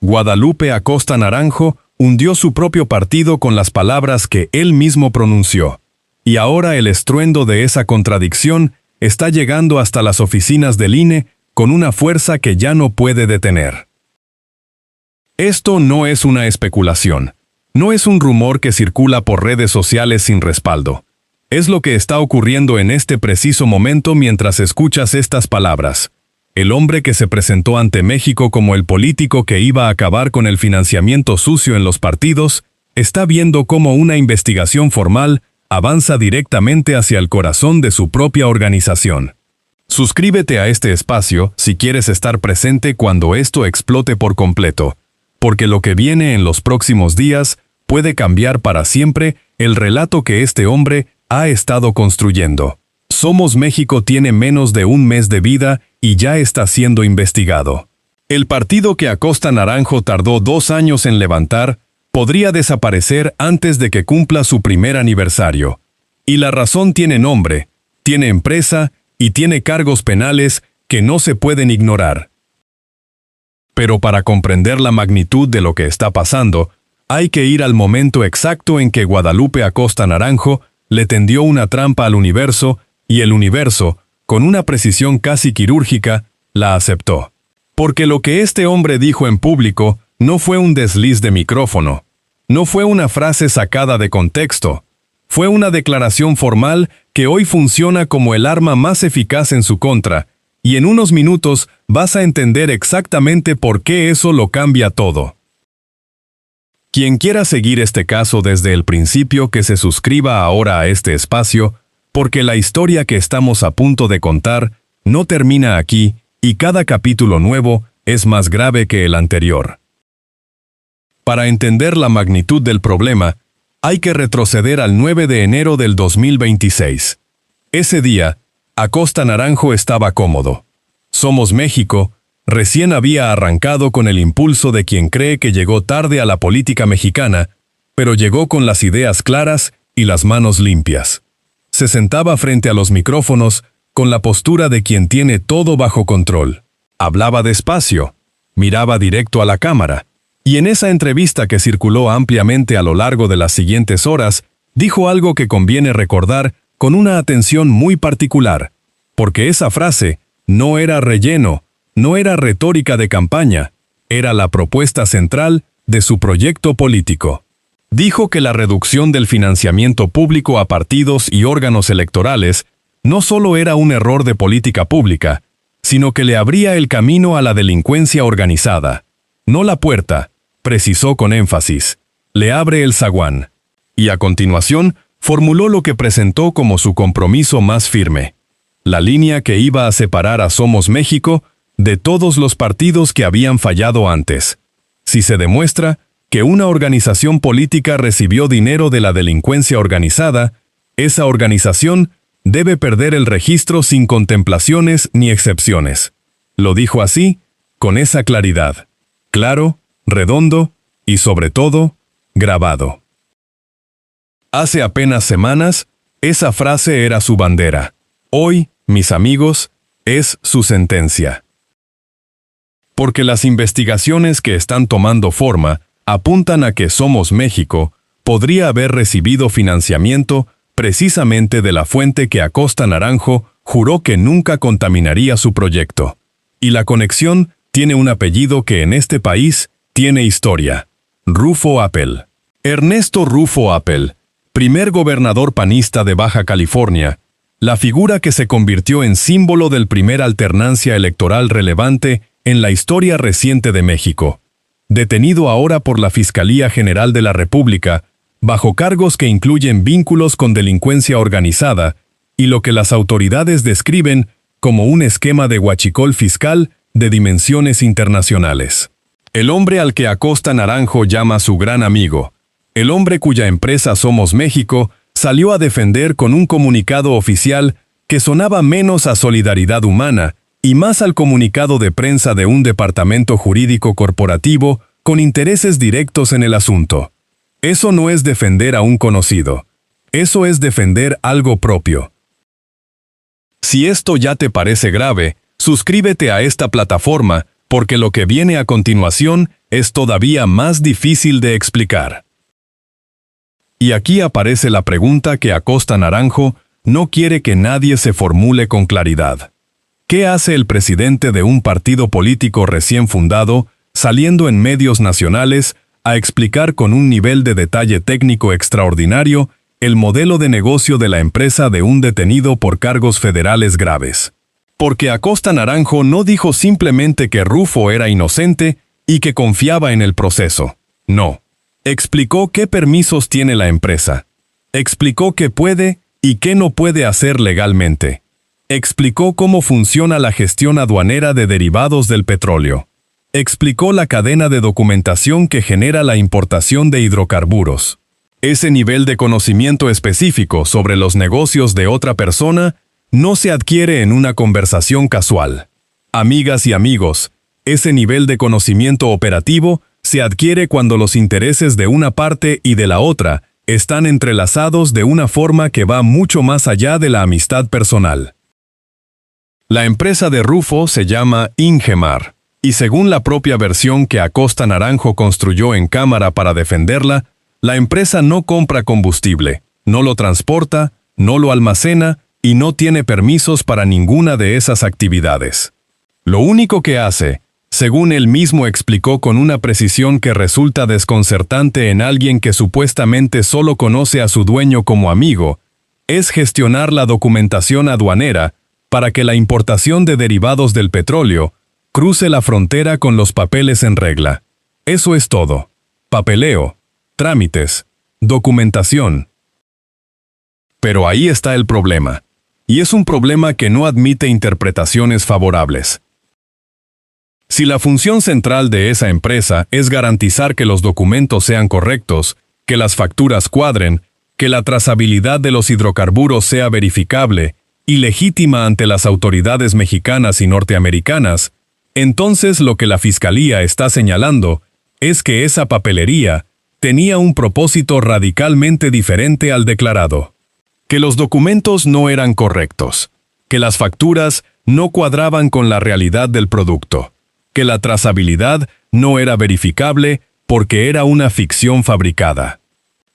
Guadalupe Acosta Naranjo hundió su propio partido con las palabras que él mismo pronunció. Y ahora el estruendo de esa contradicción está llegando hasta las oficinas del INE con una fuerza que ya no puede detener. Esto no es una especulación. No es un rumor que circula por redes sociales sin respaldo. Es lo que está ocurriendo en este preciso momento mientras escuchas estas palabras. El hombre que se presentó ante México como el político que iba a acabar con el financiamiento sucio en los partidos, está viendo cómo una investigación formal avanza directamente hacia el corazón de su propia organización. Suscríbete a este espacio si quieres estar presente cuando esto explote por completo, porque lo que viene en los próximos días puede cambiar para siempre el relato que este hombre ha estado construyendo. Somos México tiene menos de un mes de vida y ya está siendo investigado. El partido que Acosta Naranjo tardó 2 años en levantar podría desaparecer antes de que cumpla su primer aniversario. Y la razón tiene nombre, tiene empresa y tiene cargos penales que no se pueden ignorar. Pero para comprender la magnitud de lo que está pasando, hay que ir al momento exacto en que Guadalupe Acosta Naranjo le tendió una trampa al universo y el universo, con una precisión casi quirúrgica, la aceptó. Porque lo que este hombre dijo en público no fue un desliz de micrófono, no fue una frase sacada de contexto, fue una declaración formal que hoy funciona como el arma más eficaz en su contra, y en unos minutos vas a entender exactamente por qué eso lo cambia todo. Quien quiera seguir este caso desde el principio, que se suscriba ahora a este espacio, porque la historia que estamos a punto de contar no termina aquí y cada capítulo nuevo es más grave que el anterior. Para entender la magnitud del problema, hay que retroceder al 9 de enero del 2026. Ese día, Acosta Naranjo estaba cómodo. Somos México recién había arrancado con el impulso de quien cree que llegó tarde a la política mexicana, pero llegó con las ideas claras y las manos limpias. Se sentaba frente a los micrófonos con la postura de quien tiene todo bajo control. Hablaba despacio, miraba directo a la cámara, y en esa entrevista que circuló ampliamente a lo largo de las siguientes horas, dijo algo que conviene recordar con una atención muy particular, porque esa frase no era relleno, no era retórica de campaña, era la propuesta central de su proyecto político. Dijo que la reducción del financiamiento público a partidos y órganos electorales no solo era un error de política pública, sino que le abría el camino a la delincuencia organizada. No la puerta, precisó con énfasis, le abre el zaguán. Y a continuación, formuló lo que presentó como su compromiso más firme. La línea que iba a separar a Somos México de todos los partidos que habían fallado antes. Si se demuestra que una organización política recibió dinero de la delincuencia organizada, esa organización debe perder el registro sin contemplaciones ni excepciones. Lo dijo así, con esa claridad. Claro, redondo y, sobre todo, grabado. Hace apenas semanas, esa frase era su bandera. Hoy, mis amigos, es su sentencia. Porque las investigaciones que están tomando forma apuntan a que Somos México podría haber recibido financiamiento precisamente de la fuente que Acosta Naranjo juró que nunca contaminaría su proyecto. Y la conexión tiene un apellido que en este país tiene historia: Rufo Appel. Ernesto Rufo Appel, primer gobernador panista de Baja California, la figura que se convirtió en símbolo del primer alternancia electoral relevante en la historia reciente de México. Detenido ahora por la Fiscalía General de la República, bajo cargos que incluyen vínculos con delincuencia organizada y lo que las autoridades describen como un esquema de huachicol fiscal de dimensiones internacionales. El hombre al que Acosta Naranjo llama su gran amigo, el hombre cuya empresa Somos México salió a defender con un comunicado oficial que sonaba menos a solidaridad humana y más al comunicado de prensa de un departamento jurídico corporativo con intereses directos en el asunto. Eso no es defender a un conocido. Eso es defender algo propio. Si esto ya te parece grave, suscríbete a esta plataforma, porque lo que viene a continuación es todavía más difícil de explicar. Y aquí aparece la pregunta que Acosta Naranjo no quiere que nadie se formule con claridad. ¿Qué hace el presidente de un partido político recién fundado, saliendo en medios nacionales, a explicar con un nivel de detalle técnico extraordinario el modelo de negocio de la empresa de un detenido por cargos federales graves? Porque Acosta Naranjo no dijo simplemente que Rufo era inocente y que confiaba en el proceso. No. Explicó qué permisos tiene la empresa. Explicó qué puede y qué no puede hacer legalmente. Explicó cómo funciona la gestión aduanera de derivados del petróleo. Explicó la cadena de documentación que genera la importación de hidrocarburos. Ese nivel de conocimiento específico sobre los negocios de otra persona no se adquiere en una conversación casual. Amigas y amigos, ese nivel de conocimiento operativo se adquiere cuando los intereses de una parte y de la otra están entrelazados de una forma que va mucho más allá de la amistad personal. La empresa de Rufo se llama Ingemar, y según la propia versión que Acosta Naranjo construyó en cámara para defenderla, la empresa no compra combustible, no lo transporta, no lo almacena y no tiene permisos para ninguna de esas actividades. Lo único que hace, según él mismo explicó con una precisión que resulta desconcertante en alguien que supuestamente solo conoce a su dueño como amigo, es gestionar la documentación aduanera para que la importación de derivados del petróleo cruce la frontera con los papeles en regla. Eso es todo. Papeleo, trámites, documentación. Pero ahí está el problema. Y es un problema que no admite interpretaciones favorables. Si la función central de esa empresa es garantizar que los documentos sean correctos, que las facturas cuadren, que la trazabilidad de los hidrocarburos sea verificable y legítima ante las autoridades mexicanas y norteamericanas, entonces lo que la Fiscalía está señalando es que esa papelería tenía un propósito radicalmente diferente al declarado. Que los documentos no eran correctos, que las facturas no cuadraban con la realidad del producto, que la trazabilidad no era verificable porque era una ficción fabricada,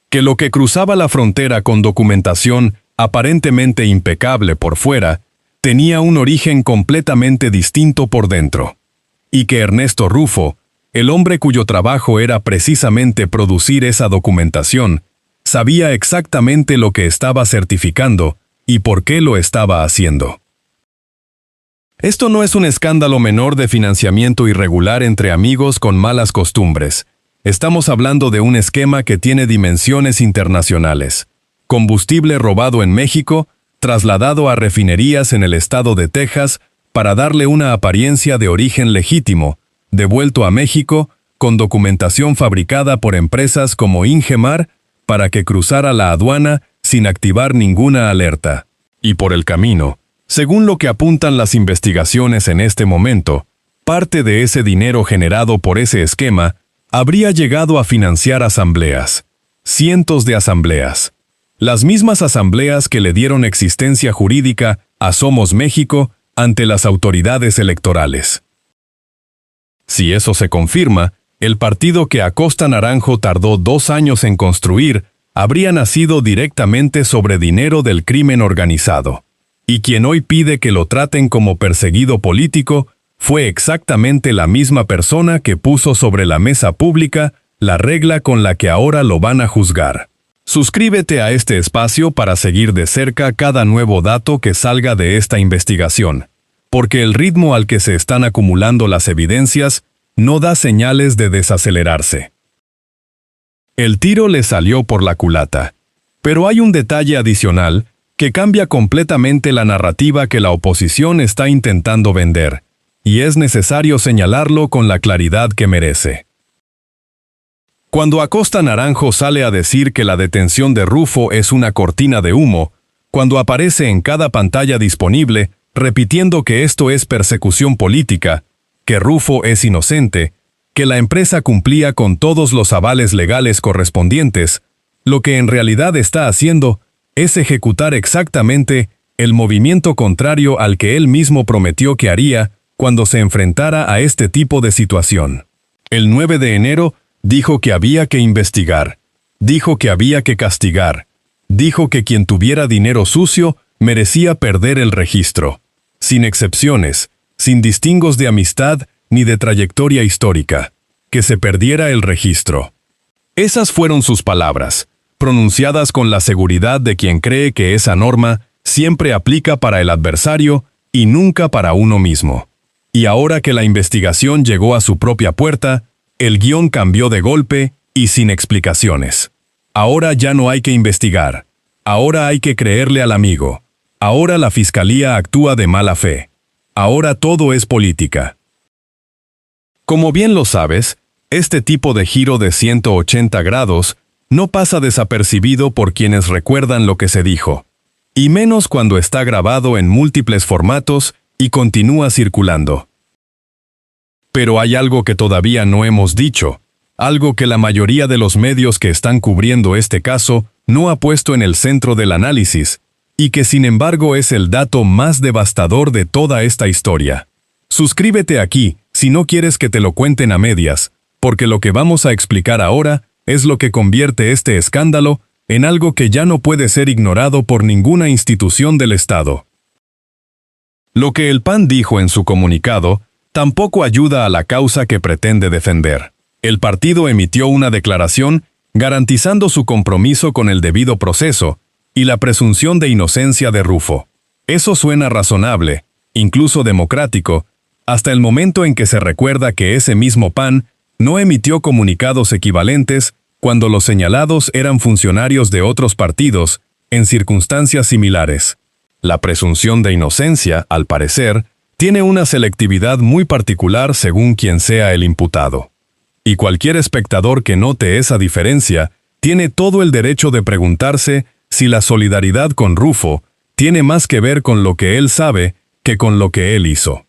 que lo que cruzaba la frontera con documentación aparentemente impecable por fuera, tenía un origen completamente distinto por dentro, y que Ernesto Rufo, el hombre cuyo trabajo era precisamente producir esa documentación, sabía exactamente lo que estaba certificando y por qué lo estaba haciendo. Esto no es un escándalo menor de financiamiento irregular entre amigos con malas costumbres. Estamos hablando de un esquema que tiene dimensiones internacionales. Combustible robado en México, trasladado a refinerías en el estado de Texas para darle una apariencia de origen legítimo, devuelto a México con documentación fabricada por empresas como Ingemar para que cruzara la aduana sin activar ninguna alerta. Y por el camino, según lo que apuntan las investigaciones en este momento, parte de ese dinero generado por ese esquema habría llegado a financiar asambleas, cientos de asambleas. Las mismas asambleas que le dieron existencia jurídica a Somos México ante las autoridades electorales. Si eso se confirma, el partido que Acosta Naranjo tardó 2 años en construir habría nacido directamente sobre dinero del crimen organizado. Y quien hoy pide que lo traten como perseguido político fue exactamente la misma persona que puso sobre la mesa pública la regla con la que ahora lo van a juzgar. Suscríbete a este espacio para seguir de cerca cada nuevo dato que salga de esta investigación, porque el ritmo al que se están acumulando las evidencias no da señales de desacelerarse. El tiro le salió por la culata, pero hay un detalle adicional que cambia completamente la narrativa que la oposición está intentando vender, y es necesario señalarlo con la claridad que merece. Cuando Acosta Naranjo sale a decir que la detención de Rufo es una cortina de humo, cuando aparece en cada pantalla disponible repitiendo que esto es persecución política, que Rufo es inocente, que la empresa cumplía con todos los avales legales correspondientes, lo que en realidad está haciendo es ejecutar exactamente el movimiento contrario al que él mismo prometió que haría cuando se enfrentara a este tipo de situación. El 9 de enero dijo que había que investigar, dijo que había que castigar, dijo que quien tuviera dinero sucio merecía perder el registro, sin excepciones, sin distingos de amistad ni de trayectoria histórica, que se perdiera el registro. Esas fueron sus palabras, pronunciadas con la seguridad de quien cree que esa norma siempre aplica para el adversario y nunca para uno mismo. Y ahora que la investigación llegó a su propia puerta, el guión cambió de golpe y sin explicaciones. Ahora ya no hay que investigar. Ahora hay que creerle al amigo. Ahora la fiscalía actúa de mala fe. Ahora todo es política. Como bien lo sabes, este tipo de giro de 180 grados no pasa desapercibido por quienes recuerdan lo que se dijo, y menos cuando está grabado en múltiples formatos y continúa circulando. Pero hay algo que todavía no hemos dicho, algo que la mayoría de los medios que están cubriendo este caso no ha puesto en el centro del análisis, y que sin embargo es el dato más devastador de toda esta historia. Suscríbete aquí si no quieres que te lo cuenten a medias, porque lo que vamos a explicar ahora es lo que convierte este escándalo en algo que ya no puede ser ignorado por ninguna institución del Estado. Lo que el PAN dijo en su comunicado tampoco ayuda a la causa que pretende defender. El partido emitió una declaración garantizando su compromiso con el debido proceso y la presunción de inocencia de Rufo. Eso suena razonable, incluso democrático, hasta el momento en que se recuerda que ese mismo PAN no emitió comunicados equivalentes cuando los señalados eran funcionarios de otros partidos en circunstancias similares. La presunción de inocencia, al parecer, tiene una selectividad muy particular según quien sea el imputado. Y cualquier espectador que note esa diferencia tiene todo el derecho de preguntarse si la solidaridad con Rufo tiene más que ver con lo que él sabe que con lo que él hizo.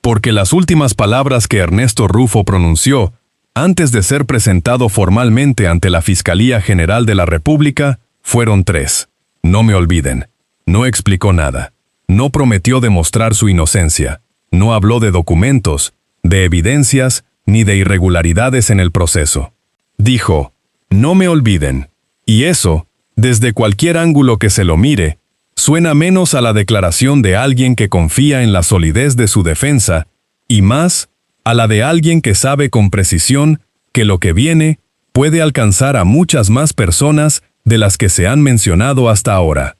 Porque las últimas palabras que Ernesto Rufo pronunció, antes de ser presentado formalmente ante la Fiscalía General de la República, fueron 3. No me olviden. No explicó nada. No prometió demostrar su inocencia. No habló de documentos, de evidencias, ni de irregularidades en el proceso. Dijo, no me olviden. Y eso, desde cualquier ángulo que se lo mire, suena menos a la declaración de alguien que confía en la solidez de su defensa, y más a la de alguien que sabe con precisión que lo que viene puede alcanzar a muchas más personas de las que se han mencionado hasta ahora.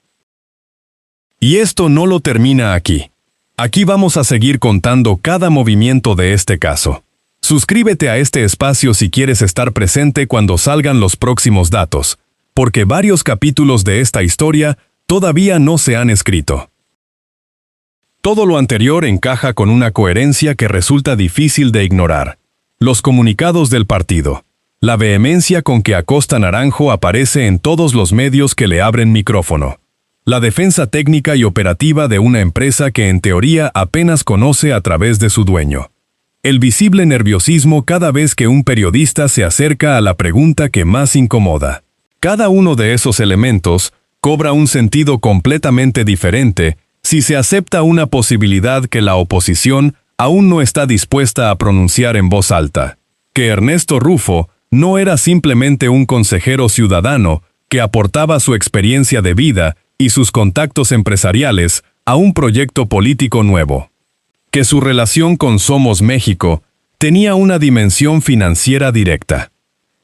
Y esto no lo termina aquí. Aquí vamos a seguir contando cada movimiento de este caso. Suscríbete a este espacio si quieres estar presente cuando salgan los próximos datos, porque varios capítulos de esta historia todavía no se han escrito. Todo lo anterior encaja con una coherencia que resulta difícil de ignorar. Los comunicados del partido, la vehemencia con que Acosta Naranjo aparece en todos los medios que le abren micrófono, la defensa técnica y operativa de una empresa que en teoría apenas conoce a través de su dueño, el visible nerviosismo cada vez que un periodista se acerca a la pregunta que más incomoda. Cada uno de esos elementos cobra un sentido completamente diferente si se acepta una posibilidad que la oposición aún no está dispuesta a pronunciar en voz alta, que Ernesto Rufo no era simplemente un consejero ciudadano que aportaba su experiencia de vida y sus contactos empresariales a un proyecto político nuevo, que su relación con Somos México tenía una dimensión financiera directa,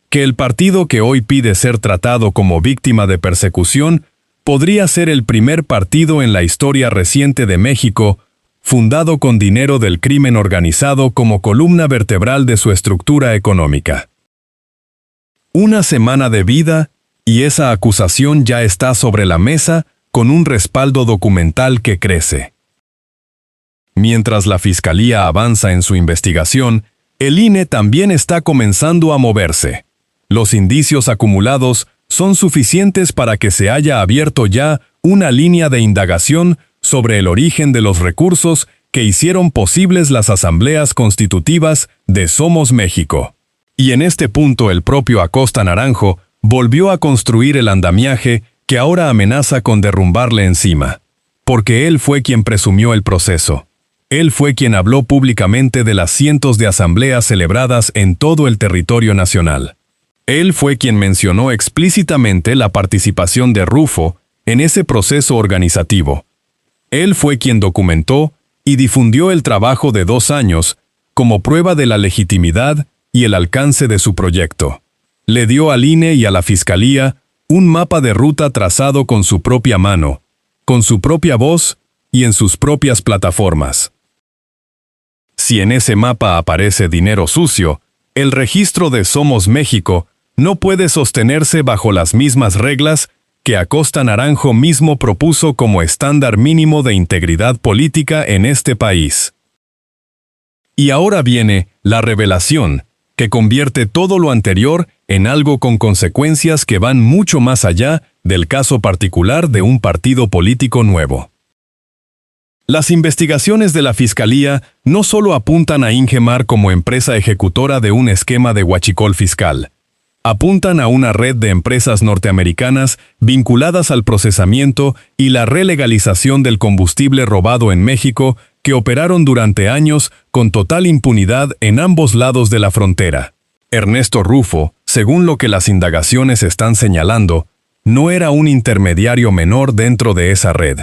que el partido que hoy pide ser tratado como víctima de persecución podría ser el primer partido en la historia reciente de México fundado con dinero del crimen organizado como columna vertebral de su estructura económica. Una semana de vida, y esa acusación ya está sobre la mesa con un respaldo documental que crece. Mientras la Fiscalía avanza en su investigación, el INE también está comenzando a moverse. Los indicios acumulados son suficientes para que se haya abierto ya una línea de indagación sobre el origen de los recursos que hicieron posibles las asambleas constitutivas de Somos México. Y en este punto el propio Acosta Naranjo volvió a construir el andamiaje que ahora amenaza con derrumbarle encima, porque él fue quien presumió el proceso. Él fue quien habló públicamente de las cientos de asambleas celebradas en todo el territorio nacional. Él fue quien mencionó explícitamente la participación de Rufo en ese proceso organizativo. Él fue quien documentó y difundió el trabajo de 2 años como prueba de la legitimidad y el alcance de su proyecto. Le dio al INE y a la Fiscalía un mapa de ruta trazado con su propia mano, con su propia voz y en sus propias plataformas. Si en ese mapa aparece dinero sucio, el registro de Somos México no puede sostenerse bajo las mismas reglas que Acosta Naranjo mismo propuso como estándar mínimo de integridad política en este país. Y ahora viene la revelación, que convierte todo lo anterior en algo con consecuencias que van mucho más allá del caso particular de un partido político nuevo. Las investigaciones de la Fiscalía no solo apuntan a Ingemar como empresa ejecutora de un esquema de huachicol fiscal. Apuntan a una red de empresas norteamericanas vinculadas al procesamiento y la relegalización del combustible robado en México que operaron durante años con total impunidad en ambos lados de la frontera. Ernesto Rufo, según lo que las indagaciones están señalando, no era un intermediario menor dentro de esa red.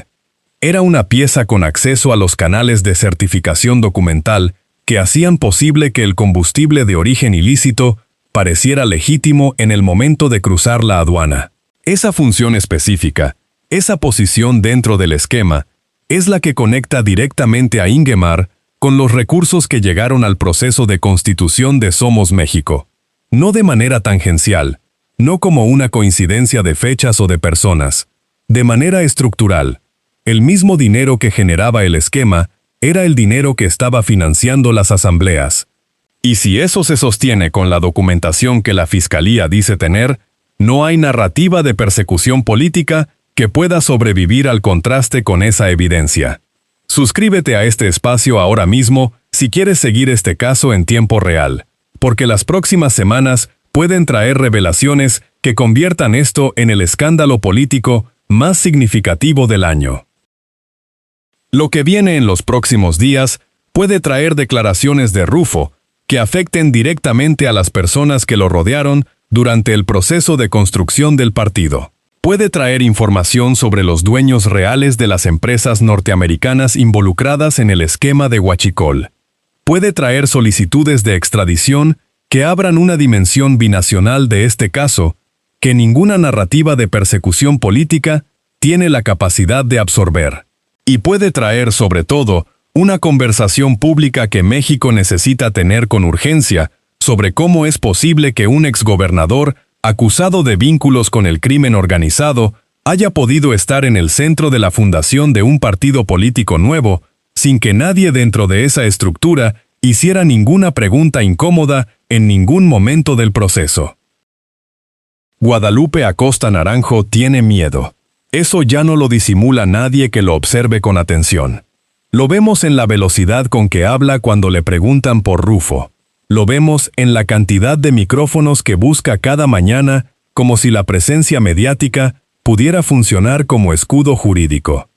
Era una pieza con acceso a los canales de certificación documental que hacían posible que el combustible de origen ilícito pareciera legítimo en el momento de cruzar la aduana. Esa función específica, esa posición dentro del esquema, es la que conecta directamente a Ingemar con los recursos que llegaron al proceso de constitución de Somos México. No de manera tangencial, no como una coincidencia de fechas o de personas, de manera estructural. El mismo dinero que generaba el esquema era el dinero que estaba financiando las asambleas. Y si eso se sostiene con la documentación que la Fiscalía dice tener, no hay narrativa de persecución política que pueda sobrevivir al contraste con esa evidencia. Suscríbete a este espacio ahora mismo si quieres seguir este caso en tiempo real, porque las próximas semanas pueden traer revelaciones que conviertan esto en el escándalo político más significativo del año. Lo que viene en los próximos días puede traer declaraciones de Rufo que afecten directamente a las personas que lo rodearon durante el proceso de construcción del partido. Puede traer información sobre los dueños reales de las empresas norteamericanas involucradas en el esquema de huachicol. Puede traer solicitudes de extradición que abran una dimensión binacional de este caso que ninguna narrativa de persecución política tiene la capacidad de absorber. Y puede traer, sobre todo, una conversación pública que México necesita tener con urgencia sobre cómo es posible que un exgobernador acusado de vínculos con el crimen organizado haya podido estar en el centro de la fundación de un partido político nuevo sin que nadie dentro de esa estructura hiciera ninguna pregunta incómoda en ningún momento del proceso. Guadalupe Acosta Naranjo tiene miedo. Eso ya no lo disimula nadie que lo observe con atención. Lo vemos en la velocidad con que habla cuando le preguntan por Rufo. Lo vemos en la cantidad de micrófonos que busca cada mañana, como si la presencia mediática pudiera funcionar como escudo jurídico.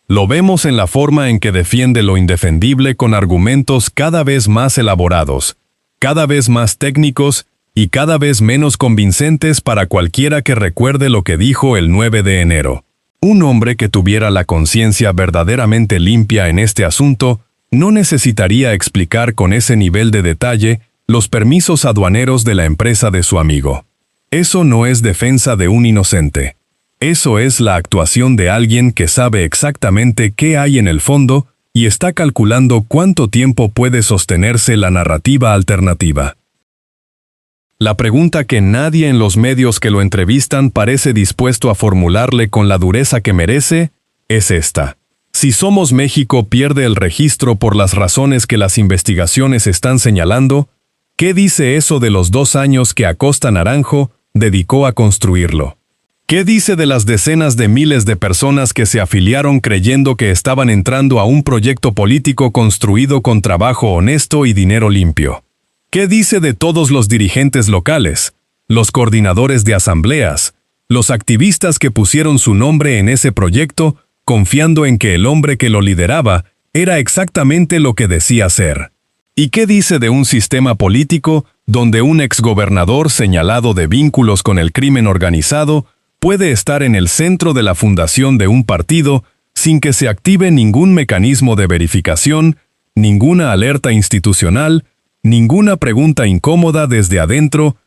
Lo vemos en la forma en que defiende lo indefendible con argumentos cada vez más elaborados, cada vez más técnicos y cada vez menos convincentes para cualquiera que recuerde lo que dijo el 9 de enero. Un hombre que tuviera la conciencia verdaderamente limpia en este asunto no necesitaría explicar con ese nivel de detalle los permisos aduaneros de la empresa de su amigo. Eso no es defensa de un inocente. Eso es la actuación de alguien que sabe exactamente qué hay en el fondo y está calculando cuánto tiempo puede sostenerse la narrativa alternativa. La pregunta que nadie en los medios que lo entrevistan parece dispuesto a formularle con la dureza que merece es esta. Si Somos México pierde el registro por las razones que las investigaciones están señalando, ¿qué dice eso de los 2 años que Acosta Naranjo dedicó a construirlo? ¿Qué dice de las decenas de miles de personas que se afiliaron creyendo que estaban entrando a un proyecto político construido con trabajo honesto y dinero limpio? ¿Qué dice de todos los dirigentes locales, los coordinadores de asambleas, los activistas que pusieron su nombre en ese proyecto, confiando en que el hombre que lo lideraba Era exactamente lo que decía ser. ¿Y qué dice de un sistema político donde un exgobernador señalado de vínculos con el crimen organizado puede estar en el centro de la fundación de un partido sin que se active ningún mecanismo de verificación, ninguna alerta institucional, ninguna pregunta incómoda desde adentro?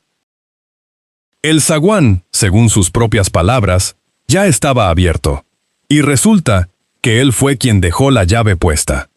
El zaguán, según sus propias palabras, ya estaba abierto. Y resulta que él fue quien dejó la llave puesta.